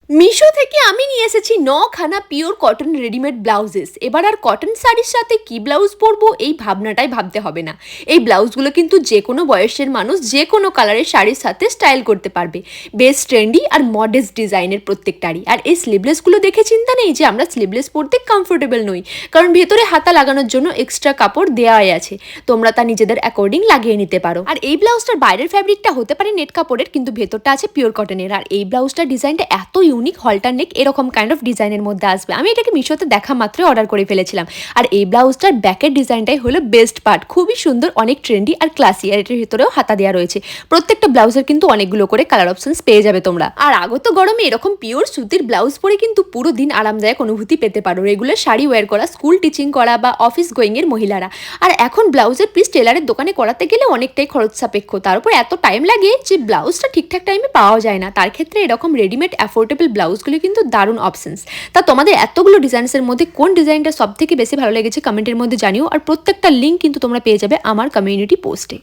মিশো থেকে আমি নিয়ে এসেছি 9খানা পিওর কটন রেডিমেড ব্লাউজেস। এবার আর কটন শাড়ির সাথে কি ব্লাউজ পরবো এই ভাবনাটাই ভাবতে হবে না। এই ব্লাউজগুলো কিন্তু যে কোনো বয়সের মানুষ যে কোনো কালারের শাড়ির সাথে স্টাইল করতে পারবে। বেশ ট্রেন্ডি আর মডেস্ট ডিজাইনের প্রত্যেকটারই। আর এই স্লিভলেসগুলো দেখে চিন্তা নেই যে আমরা স্লিভলেস পরতে কমফোর্টেবল নই, কারণ ভেতরে হাতা লাগানোর জন্য এক্সট্রা কাপড় দেওয়াই আছে। তোমরা তা নিজেদের অ্যাকর্ডিং লাগিয়ে নিতে পারো। আর এই ব্লাউজটার বাইরের ফ্যাব্রিকটা হতে পারে নেট কাপড়ের, কিন্তু ভেতরটা আছে পিওর কটনের। আর এই ব্লাউজটার ডিজাইনটা এত ইউনিক, হলটার নেক এরকম কাইন্ড অফ ডিজাইনের মধ্যে আসবে। আমি এটাকে মিশোতে দেখা মাত্রই অর্ডার করে ফেলেছিলাম। আর এই ব্লাউজটার ব্যাকের ডিজাইনটাই হলো বেস্ট পার্ট, খুবই সুন্দর, অনেক ট্রেন্ডি আর ক্লাসি। আর এটার ভিতরেও হাতা দেওয়া রয়েছে। প্রত্যেকটা ব্লাউজের কিন্তু অনেকগুলো করে কালার অপশনস পেয়ে যাবে তোমরা। আর আগত গরমে এরকম পিওর সুতির ব্লাউজ পরে কিন্তু পুরো দিন আরামদায়ক অনুভূতি পেতে পারো। রেগুলার শাড়ি ওয়্যার করা, স্কুল টিচিং করা বা অফিস গোয়িং এর মহিলারা। আর এখন ব্লাউজের পিস টেলারের দোকানে করাতে গেলে অনেকটাই খরচ সাপেক্ষ, তার উপর এত টাইম লাগে যে ব্লাউজটা ঠিকঠাক টাইমে পাওয়া যায় না। তার ক্ষেত্রে এরকম রেডিমেড অ্যাফোর্ডেবল ব্লাউজগুলো কিন্তু দারুণ অপশনস। তা তোমাদের এতগুলো ডিজাইনসের মধ্যে কোন ডিজাইনটা সব থেকে বেশি ভালো লেগেছে কমেন্টের মধ্যে জানিও। আর প্রত্যেকটা লিঙ্ক কিন্তু তোমরা পেয়ে যাবে আমার কমিউনিটি পোস্টে।